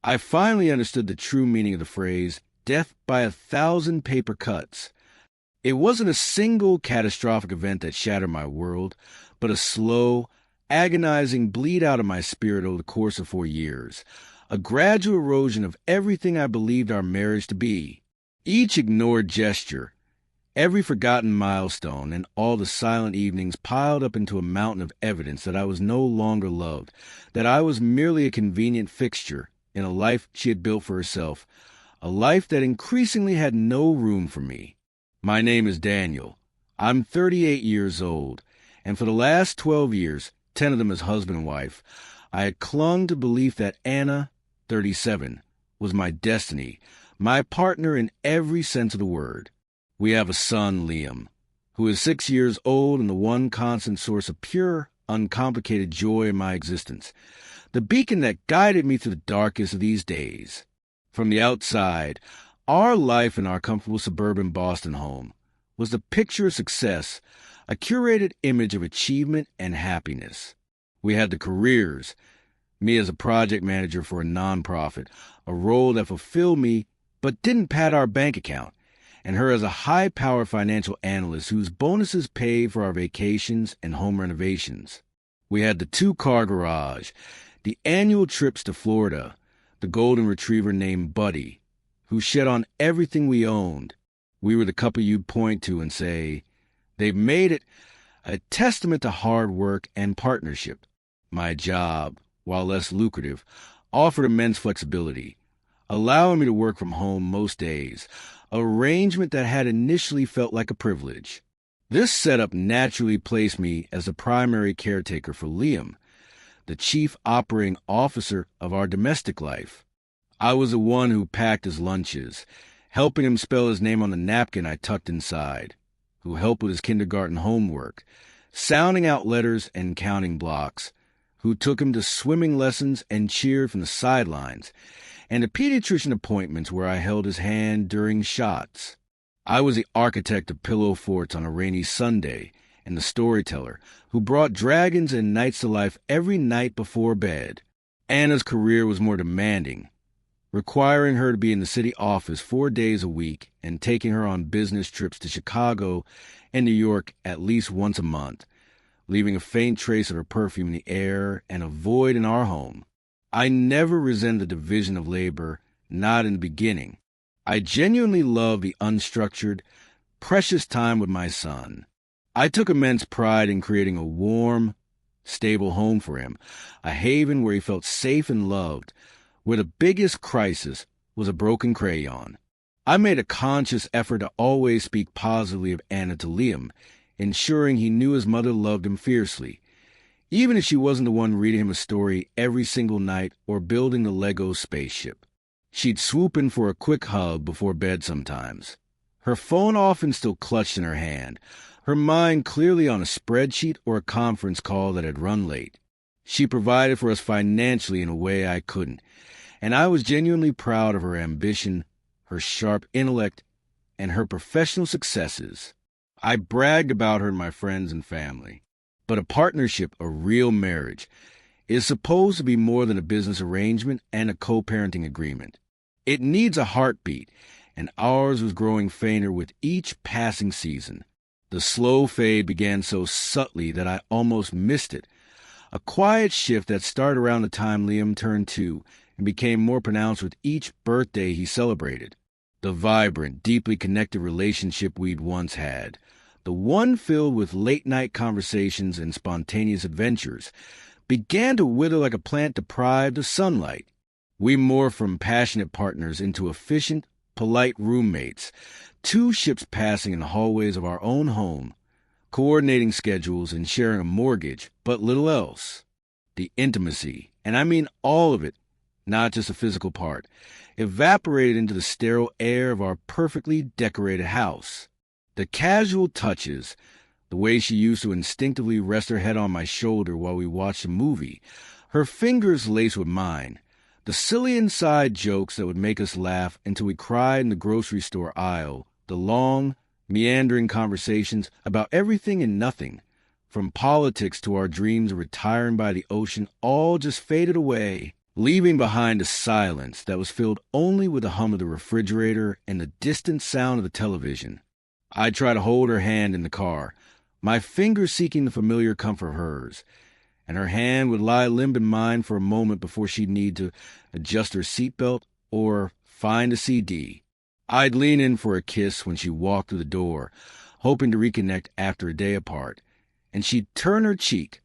I finally understood the true meaning of the phrase, death by 1,000 paper cuts. It wasn't a single catastrophic event that shattered my world, but a slow, agonizing bleed out of my spirit over the course of 4 years, a gradual erosion of everything I believed our marriage to be. Each ignored gesture, every forgotten milestone, and all the silent evenings piled up into a mountain of evidence that I was no longer loved, that I was merely a convenient fixture in a life she had built for herself, a life that increasingly had no room for me. My name is Daniel. I'm 38 years old, and for the last 12 years, 10 of them as husband and wife, I had clung to belief that Anna, 37, was my destiny, my partner in every sense of the word. We have a son, Liam, who is 6 years old and the one constant source of pure, uncomplicated joy in my existence, the beacon that guided me through the darkest of these days. From the outside, our life in our comfortable suburban Boston home was the picture of success, a curated image of achievement and happiness. We had the careers, me as a project manager for a nonprofit, a role that fulfilled me but didn't pad our bank account, and her as a high-powered financial analyst whose bonuses paid for our vacations and home renovations. We had the 2-car garage, the annual trips to Florida, the golden retriever named Buddy, who shed on everything we owned. We were the couple you'd point to and say, they've made it, a testament to hard work and partnership. My job, while less lucrative, offered immense flexibility, allowing me to work from home most days, an arrangement that had initially felt like a privilege. This setup naturally placed me as the primary caretaker for Liam, the chief operating officer of our domestic life. I was the one who packed his lunches, helping him spell his name on the napkin I tucked inside, who helped with his kindergarten homework, sounding out letters and counting blocks, who took him to swimming lessons and cheered from the sidelines, and to pediatrician appointments where I held his hand during shots. I was the architect of pillow forts on a rainy Sunday, and the storyteller who brought dragons and knights to life every night before bed. Anna's career was more demanding, requiring her to be in the city office 4 days a week and taking her on business trips to Chicago and New York at least once a month, leaving a faint trace of her perfume in the air and a void in our home. I never resented the division of labor, not in the beginning. I genuinely loved the unstructured, precious time with my son. I took immense pride in creating a warm, stable home for him, a haven where he felt safe and loved, where the biggest crisis was a broken crayon. I made a conscious effort to always speak positively of Anna to Liam, ensuring he knew his mother loved him fiercely, even if she wasn't the one reading him a story every single night or building the Lego spaceship. She'd swoop in for a quick hug before bed sometimes, her phone often still clutched in her hand, her mind clearly on a spreadsheet or a conference call that had run late. She provided for us financially in a way I couldn't, and I was genuinely proud of her ambition, her sharp intellect, and her professional successes. I bragged about her to my friends and family. But a partnership, a real marriage, is supposed to be more than a business arrangement and a co-parenting agreement. It needs a heartbeat, and ours was growing fainter with each passing season. The slow fade began so subtly that I almost missed it, a quiet shift that started around the time Liam turned 2 and became more pronounced with each birthday he celebrated. The vibrant, deeply connected relationship we'd once had, the one filled with late-night conversations and spontaneous adventures, began to wither like a plant deprived of sunlight. We morphed from passionate partners into efficient, polite roommates, 2 ships passing in the hallways of our own home, coordinating schedules and sharing a mortgage, but little else. The intimacy, and I mean all of it, not just the physical part, evaporated into the sterile air of our perfectly decorated house. The casual touches, the way she used to instinctively rest her head on my shoulder while we watched a movie, her fingers laced with mine, the silly inside jokes that would make us laugh until we cried in the grocery store aisle, the long, meandering conversations about everything and nothing, from politics to our dreams of retiring by the ocean, all just faded away leaving behind a silence that was filled only with the hum of the refrigerator and the distant sound of the television. I tried to hold her hand in the car, my fingers seeking the familiar comfort of hers, and her hand would lie limp in mine for a moment before she'd need to adjust her seatbelt or find a CD. I'd lean in for a kiss when she walked through the door, hoping to reconnect after a day apart, and she'd turn her cheek,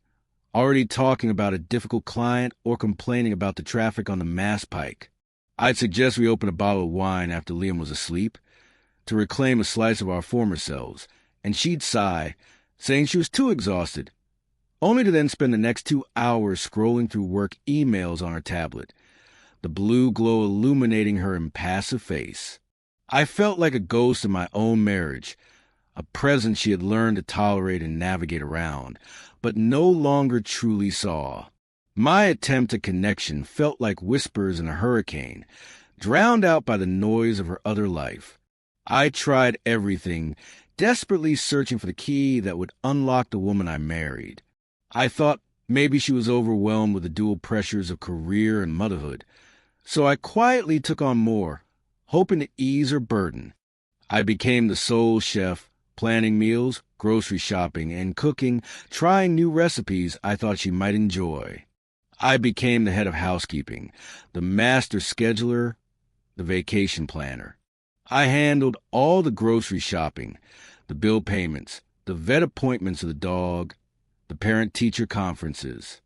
already talking about a difficult client or complaining about the traffic on the Mass Pike. I'd suggest we open a bottle of wine after Liam was asleep to reclaim a slice of our former selves, and she'd sigh, saying she was too exhausted, only to then spend the next 2 hours scrolling through work emails on her tablet, the blue glow illuminating her impassive face. I felt like a ghost in my own marriage, a presence she had learned to tolerate and navigate around, but no longer truly saw. My attempt at connection felt like whispers in a hurricane, drowned out by the noise of her other life. I tried everything, desperately searching for the key that would unlock the woman I married. I thought maybe she was overwhelmed with the dual pressures of career and motherhood, so I quietly took on more, hoping to ease her burden. I became the sole chef, planning meals, grocery shopping, and cooking, trying new recipes I thought she might enjoy. I became the head of housekeeping, the master scheduler, the vacation planner. I handled all the grocery shopping, the bill payments, the vet appointments of the dog, the parent-teacher conferences.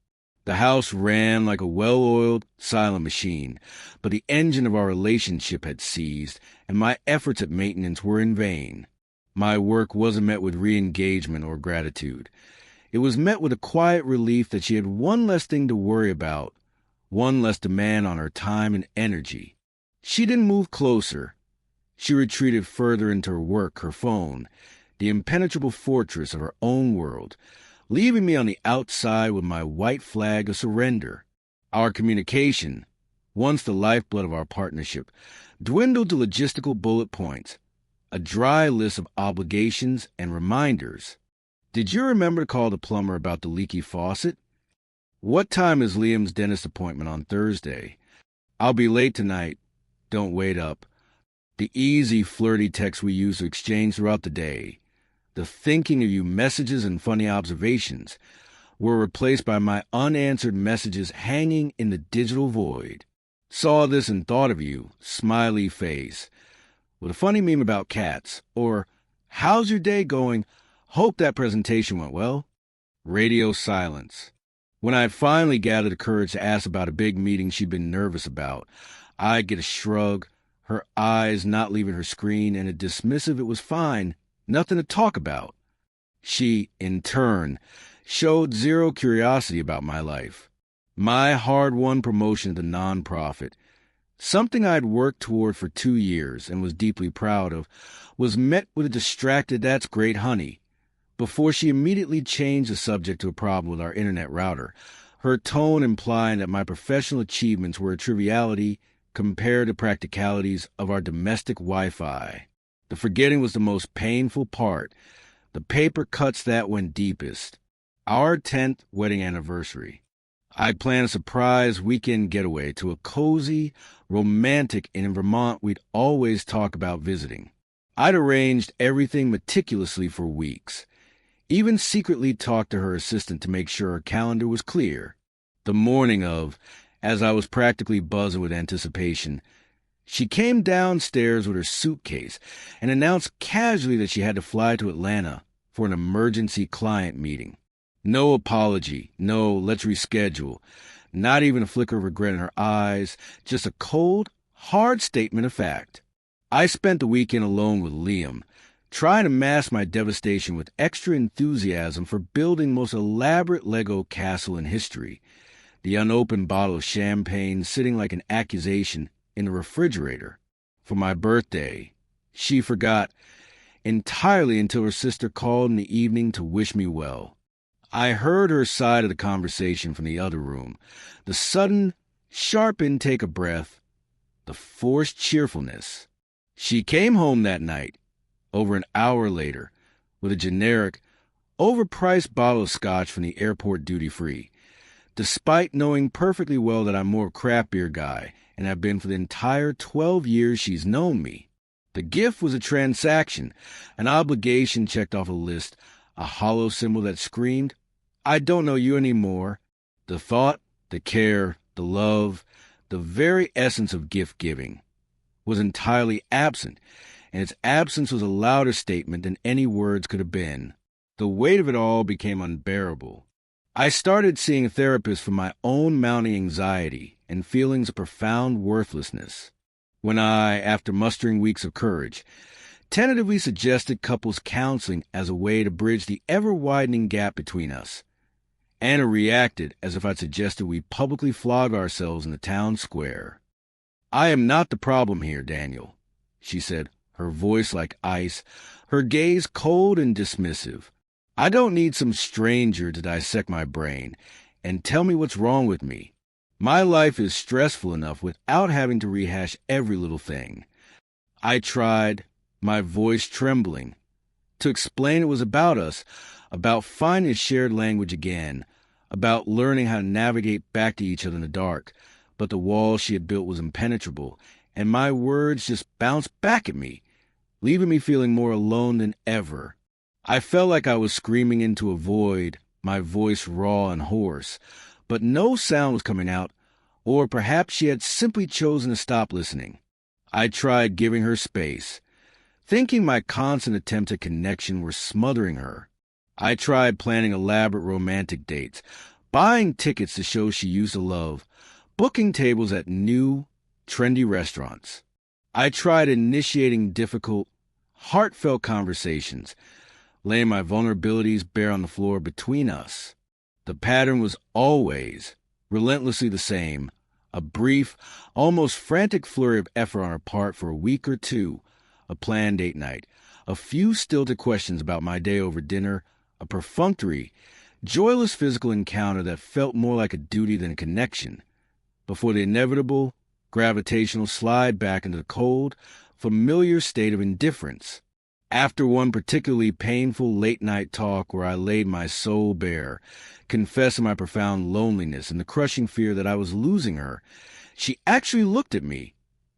The house ran like a well-oiled, silent machine, but the engine of our relationship had seized, and my efforts at maintenance were in vain. My work wasn't met with re-engagement or gratitude. It was met with a quiet relief that she had one less thing to worry about, one less demand on her time and energy. She didn't move closer. She retreated further into her work, her phone, the impenetrable fortress of her own world, leaving me on the outside with my white flag of surrender. Our communication, once the lifeblood of our partnership, dwindled to logistical bullet points, a dry list of obligations and reminders. Did you remember to call the plumber about the leaky faucet? What time is Liam's dentist appointment on Thursday? I'll be late tonight. Don't wait up. The easy, flirty texts we use to exchange throughout the day, the thinking of you messages and funny observations, were replaced by my unanswered messages hanging in the digital void. Saw this and thought of you, smiley face, with a funny meme about cats, or, how's your day going? Hope that presentation went well. Radio silence. When I finally gathered the courage to ask about a big meeting she'd been nervous about, I'd get a shrug, her eyes not leaving her screen, and a dismissive it was fine, nothing to talk about. She, in turn, showed zero curiosity about my life. My hard-won promotion to the nonprofit, something I'd worked toward for 2 years and was deeply proud of, was met with a distracted "that's great, honey," before she immediately changed the subject to a problem with our internet router, her tone implying that my professional achievements were a triviality compared to practicalities of our domestic Wi-Fi. The forgetting was the most painful part, the paper cuts that went deepest. Our 10th wedding anniversary. I'd planned a surprise weekend getaway to a cozy, romantic inn in Vermont we'd always talk about visiting. I'd arranged everything meticulously for weeks, even secretly talked to her assistant to make sure her calendar was clear. The morning of, as I was practically buzzing with anticipation, she came downstairs with her suitcase and announced casually that she had to fly to Atlanta for an emergency client meeting. No apology, no let's reschedule, not even a flicker of regret in her eyes, just a cold, hard statement of fact. I spent the weekend alone with Liam, trying to mask my devastation with extra enthusiasm for building the most elaborate Lego castle in history, the unopened bottle of champagne sitting like an accusation in the refrigerator. For my birthday, she forgot entirely until her sister called in the evening to wish me well. I heard her side of the conversation from the other room, the sudden, sharp intake of breath, the forced cheerfulness. She came home that night, over an hour later, with a generic, overpriced bottle of scotch from the airport duty-free, despite knowing perfectly well that I'm more craft beer guy and have been for the entire 12 years she's known me. The gift was a transaction, an obligation checked off a list, a hollow symbol that screamed, I don't know you anymore. The thought, the care, the love, the very essence of gift-giving was entirely absent, and its absence was a louder statement than any words could have been. The weight of it all became unbearable. I started seeing a therapist for my own mounting anxiety and feelings of profound worthlessness. When I, after mustering weeks of courage, tentatively suggested couples counseling as a way to bridge the ever-widening gap between us, Anna reacted as if I'd suggested we publicly flog ourselves in the town square. I am not the problem here, Daniel, she said, her voice like ice, her gaze cold and dismissive. I don't need some stranger to dissect my brain and tell me what's wrong with me. My life is stressful enough without having to rehash every little thing. I tried, my voice trembling, to explain it was about us, about finding a shared language again, about learning how to navigate back to each other in the dark, but the wall she had built was impenetrable, and my words just bounced back at me, leaving me feeling more alone than ever. I felt like I was screaming into a void, my voice raw and hoarse, but no sound was coming out, or perhaps she had simply chosen to stop listening. I tried giving her space, thinking my constant attempts at connection were smothering her. I tried planning elaborate romantic dates, buying tickets to shows she used to love, booking tables at new, trendy restaurants. I tried initiating difficult, heartfelt conversations, laying my vulnerabilities bare on the floor between us. The pattern was always, relentlessly the same, a brief, almost frantic flurry of effort on our part for a week or two, a planned date night, a few stilted questions about my day over dinner, a perfunctory, joyless physical encounter that felt more like a duty than a connection, before the inevitable, gravitational slide back into the cold, familiar state of indifference. After one particularly painful late-night talk where I laid my soul bare, confessing my profound loneliness and the crushing fear that I was losing her, she actually looked at me,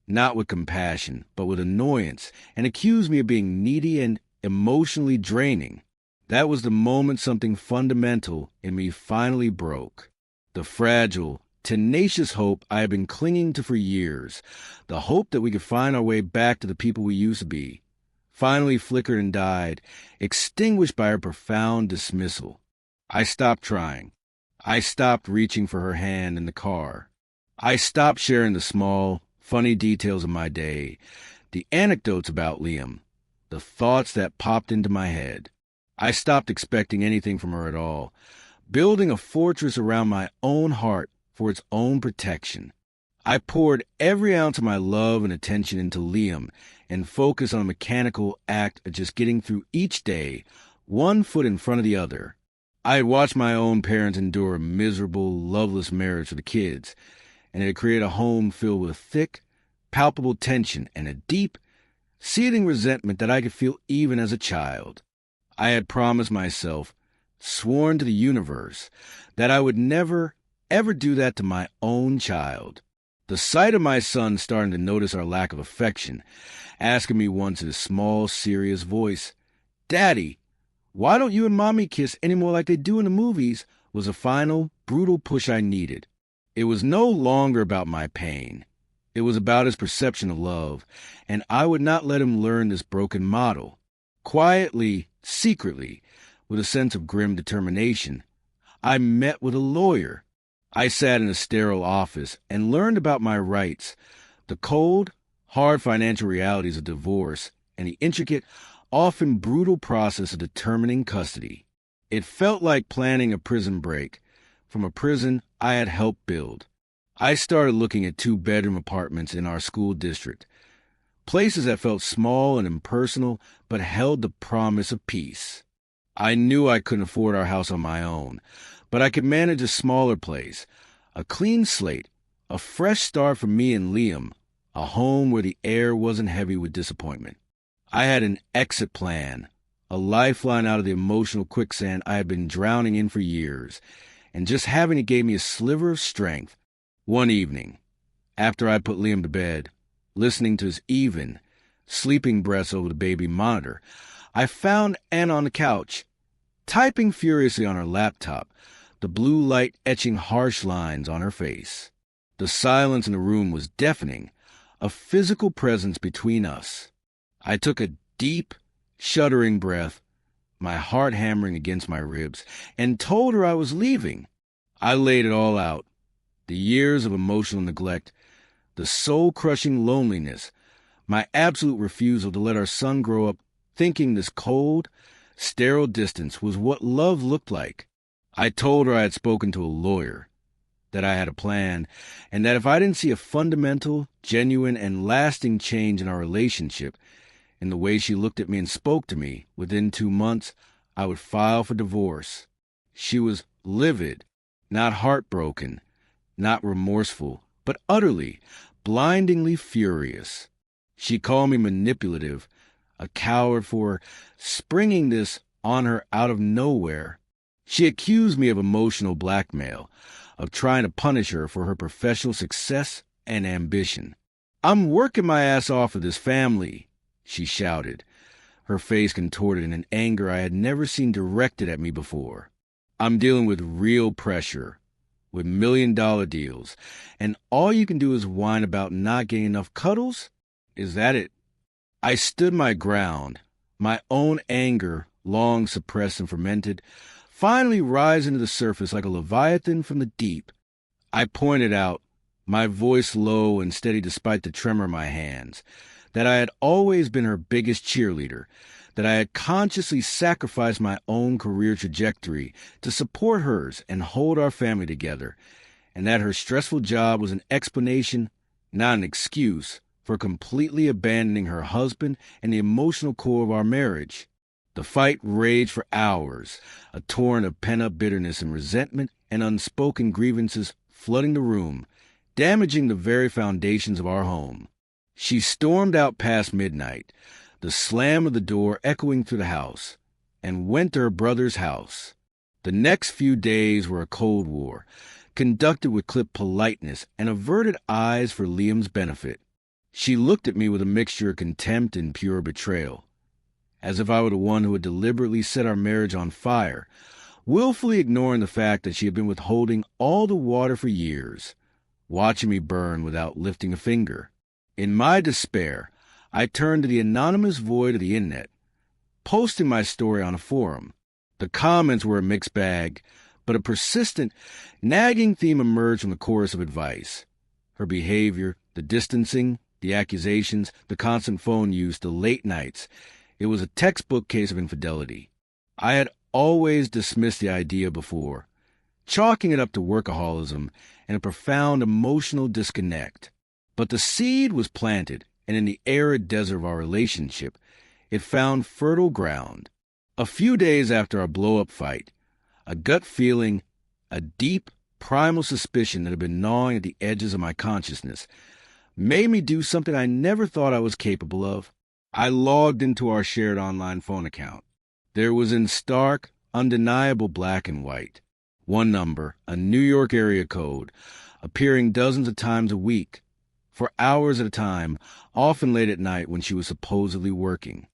not with compassion, but with annoyance, and accused me of being needy and emotionally draining. That was the moment something fundamental in me finally broke. The fragile, tenacious hope I had been clinging to for years, the hope that we could find our way back to the people we used to be, finally flickered and died, extinguished by her profound dismissal. I stopped trying. I stopped reaching for her hand in the car. I stopped sharing the small, funny details of my day, the anecdotes about Liam, the thoughts that popped into my head. I stopped expecting anything from her at all, building a fortress around my own heart for its own protection. I poured every ounce of my love and attention into Liam and focused on a mechanical act of just getting through each day, one foot in front of the other. I had watched my own parents endure a miserable, loveless marriage for the kids, and it had created a home filled with thick, palpable tension and a deep, seething resentment that I could feel even as a child. I had promised myself, sworn to the universe, that I would never, ever do that to my own child. The sight of my son starting to notice our lack of affection, asking me once in a small, serious voice, "Daddy, why don't you and Mommy kiss any more like they do in the movies?" was a final, brutal push I needed. It was no longer about my pain. It was about his perception of love, and I would not let him learn this broken model. Quietly, secretly, with a sense of grim determination, I met with a lawyer. I sat in a sterile office and learned about my rights, the cold, hard financial realities of divorce, and the intricate, often brutal process of determining custody. It felt like planning a prison break from a prison I had helped build. I started looking at 2-bedroom apartments in our school district, places that felt small and impersonal but held the promise of peace. I knew I couldn't afford our house on my own, but I could manage a smaller place, a clean slate, a fresh start for me and Liam, a home where the air wasn't heavy with disappointment. I had an exit plan, a lifeline out of the emotional quicksand I had been drowning in for years, and just having it gave me a sliver of strength. One evening, after I put Liam to bed, listening to his even, sleeping breaths over the baby monitor, I found Anna on the couch, typing furiously on her laptop, the blue light etching harsh lines on her face. The silence in the room was deafening, a physical presence between us. I took a deep, shuddering breath, my heart hammering against my ribs, and told her I was leaving. I laid it all out. The years of emotional neglect, the soul-crushing loneliness, my absolute refusal to let our son grow up thinking this cold, sterile distance was what love looked like. I told her I had spoken to a lawyer, that I had a plan, and that if I didn't see a fundamental, genuine, and lasting change in our relationship, in the way she looked at me and spoke to me, within 2 months, I would file for divorce. She was livid, not heartbroken, not remorseful, but utterly, blindingly furious. She called me manipulative, a coward for springing this on her out of nowhere. She accused me of emotional blackmail, of trying to punish her for her professional success and ambition. "I'm working my ass off for this family," she shouted, her face contorted in an anger I had never seen directed at me before. "I'm dealing with real pressure, with million-dollar deals, and all you can do is whine about not getting enough cuddles? Is that it?" I stood my ground, my own anger, long suppressed and fermented, finally rising to the surface like a leviathan from the deep. I pointed out, my voice low and steady despite the tremor in my hands, that I had always been her biggest cheerleader, that I had consciously sacrificed my own career trajectory to support hers and hold our family together, and that her stressful job was an explanation, not an excuse, for completely abandoning her husband and the emotional core of our marriage. The fight raged for hours, a torrent of pent-up bitterness and resentment and unspoken grievances flooding the room, damaging the very foundations of our home. She stormed out past midnight, the slam of the door echoing through the house, and went to her brother's house. The next few days were a Cold War, conducted with clipped politeness and averted eyes for Liam's benefit. She looked at me with a mixture of contempt and pure betrayal, as if I were the one who had deliberately set our marriage on fire, willfully ignoring the fact that she had been withholding all the water for years, watching me burn without lifting a finger. In my despair, I turned to the anonymous void of the internet, posting my story on a forum. The comments were a mixed bag, but a persistent, nagging theme emerged from the chorus of advice. Her behavior, the distancing, the accusations, the constant phone use, the late nights. It was a textbook case of infidelity. I had always dismissed the idea before, chalking it up to workaholism and a profound emotional disconnect. But the seed was planted, and in the arid desert of our relationship, it found fertile ground. A few days after our blow-up fight, a gut feeling, a deep, primal suspicion that had been gnawing at the edges of my consciousness, made me do something I never thought I was capable of. I logged into our shared online phone account. There was in stark, undeniable black and white, one number, a New York area code, appearing dozens of times a week, for hours at a time, often late at night when she was supposedly working.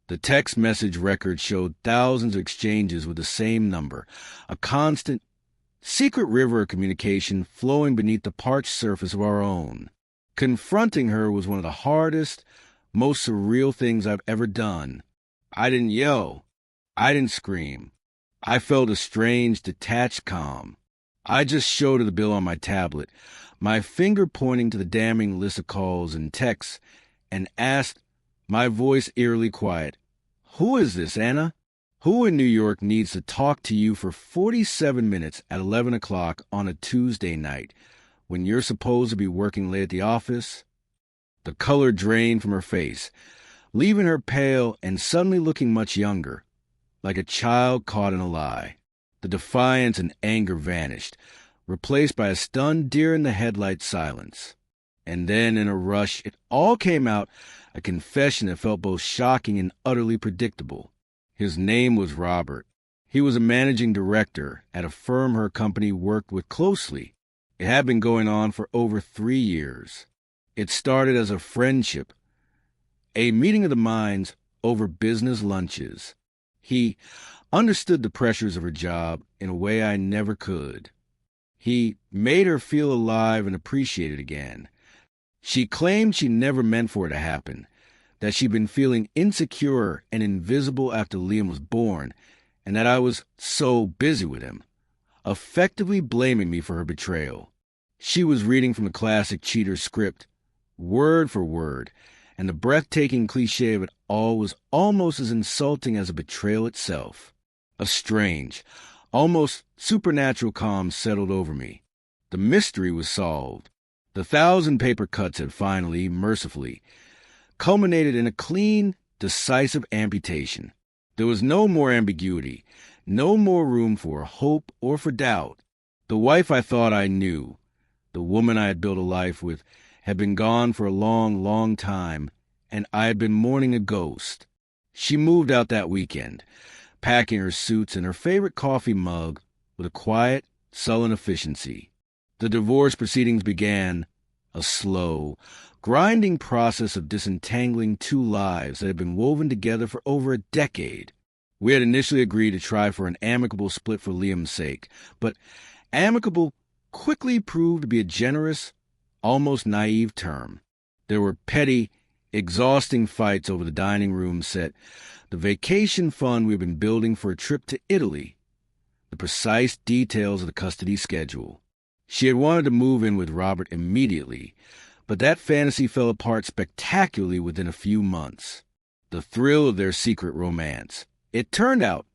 The text message record showed thousands of exchanges with the same number, a constant, secret river of communication flowing beneath the parched surface of our own. Confronting her was one of the hardest, most surreal things I've ever done. I didn't yell. I didn't scream. I felt a strange, detached calm. I just showed her the bill on my tablet, my finger pointing to the damning list of calls and texts, and asked, my voice eerily quiet, "Who is this, Anna? Who in New York needs to talk to you for 47 minutes at 11 o'clock on a Tuesday night when you're supposed to be working late at the office?" The color drained from her face, leaving her pale and suddenly looking much younger, like a child caught in a lie. The defiance and anger vanished, replaced by a stunned deer-in-the-headlights silence. And then, in a rush, it all came out, a confession that felt both shocking and utterly predictable. His name was Robert. He was a managing director at a firm her company worked with closely. It had been going on for over 3 years. It started as a friendship, a meeting of the minds over business lunches. He understood the pressures of her job in a way I never could. He made her feel alive and appreciated again. She claimed she never meant for it to happen, that she'd been feeling insecure and invisible after Liam was born, and that I was so busy with him, effectively blaming me for her betrayal. She was reading from the classic cheater script, word for word, and the breathtaking cliché of it all was almost as insulting as a betrayal itself. A strange, almost supernatural calm settled over me. The mystery was solved. The 1,000 paper cuts had finally, mercifully, culminated in a clean, decisive amputation. There was no more ambiguity, no more room for hope or for doubt. The wife I thought I knew, the woman I had built a life with, had been gone for a long, long time, and I had been mourning a ghost. She moved out that weekend, packing her suits and her favorite coffee mug with a quiet, sullen efficiency. The divorce proceedings began, a slow, grinding process of disentangling two lives that had been woven together for over a decade. We had initially agreed to try for an amicable split for Liam's sake, but amicable quickly proved to be a generous, almost naive term. There were petty, exhausting fights over the dining room set, the vacation fund we had been building for a trip to Italy, the precise details of the custody schedule. She had wanted to move in with Robert immediately, but that fantasy fell apart spectacularly within a few months. The thrill of their secret romance, it turned out,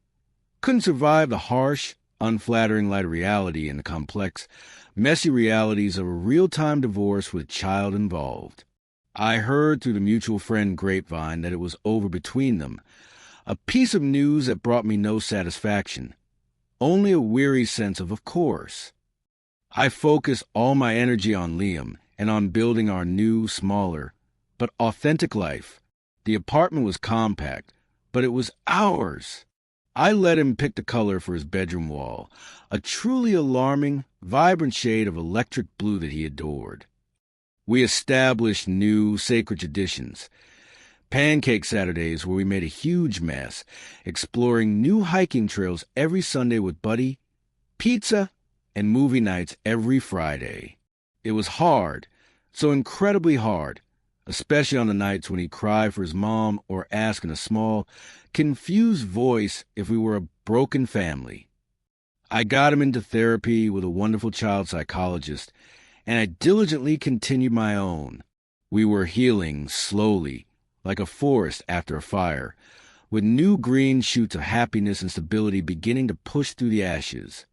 couldn't survive the harsh, unflattering light of reality and the complex, messy realities of a real-time divorce with a child involved. I heard through the mutual friend grapevine that it was over between them, a piece of news that brought me no satisfaction, only a weary sense of course. I focused all my energy on Liam and on building our new, smaller, but authentic life. The apartment was compact, but it was ours. I let him pick the color for his bedroom wall, a truly alarming, vibrant shade of electric blue that he adored. We established new, sacred traditions. Pancake Saturdays where we made a huge mess, exploring new hiking trails every Sunday with Buddy, pizza, and movie nights every Friday. It was hard, so incredibly hard, especially on the nights when he'd cry for his mom or ask in a small, confused voice if we were a broken family. I got him into therapy with a wonderful child psychologist, and I diligently continued my own. We were healing slowly, like a forest after a fire, with new green shoots of happiness and stability beginning to push through the ashes.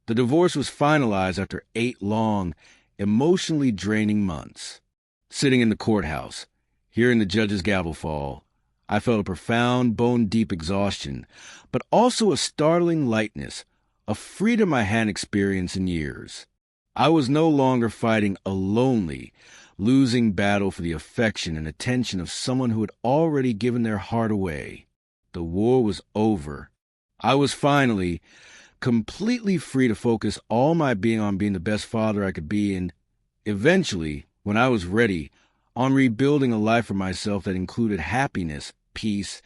The divorce was finalized after 8 long, emotionally draining months. Sitting in the courthouse, hearing the judge's gavel fall, I felt a profound, bone-deep exhaustion, but also a startling lightness, a freedom I hadn't experienced in years. I was no longer fighting a lonely, losing battle for the affection and attention of someone who had already given their heart away. The war was over. I was finally completely free to focus all my being on being the best father I could be and, eventually, when I was ready, on rebuilding a life for myself that included happiness, peace,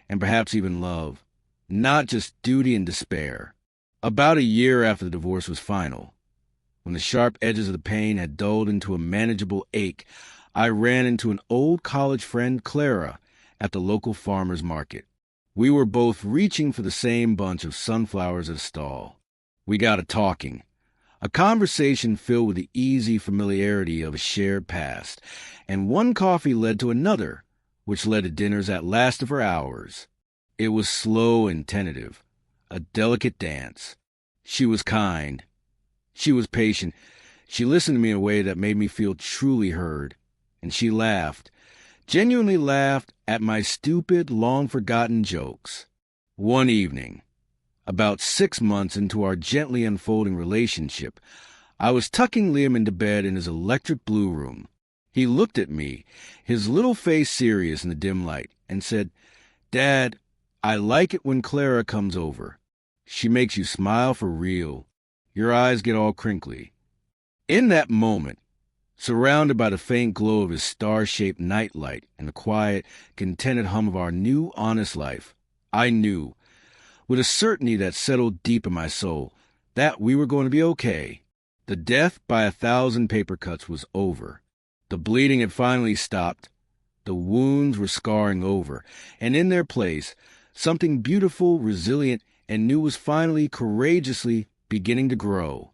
and perhaps even love, not just duty and despair. About a year after the divorce was final, when the sharp edges of the pain had dulled into a manageable ache, I ran into an old college friend, Clara, at the local farmer's market. We were both reaching for the same bunch of sunflowers at a stall. We got a talking, a conversation filled with the easy familiarity of a shared past, and one coffee led to another, which led to dinners that lasted for hours. It was slow and tentative, a delicate dance. She was kind. She was patient. She listened to me in a way that made me feel truly heard, and she laughed, genuinely laughed at my stupid, long-forgotten jokes. One evening, about 6 months into our gently unfolding relationship, I was tucking Liam into bed in his electric blue room. He looked at me, his little face serious in the dim light, and said, "Dad, I like it when Clara comes over. She makes you smile for real. Your eyes get all crinkly. In that moment, surrounded by the faint glow of his star-shaped nightlight and the quiet, contented hum of our new, honest life, I knew, with a certainty that settled deep in my soul, that we were going to be okay. The death by 1,000 paper cuts was over. The bleeding had finally stopped. The wounds were scarring over, and in their place, something beautiful, resilient, and new was finally, courageously beginning to grow.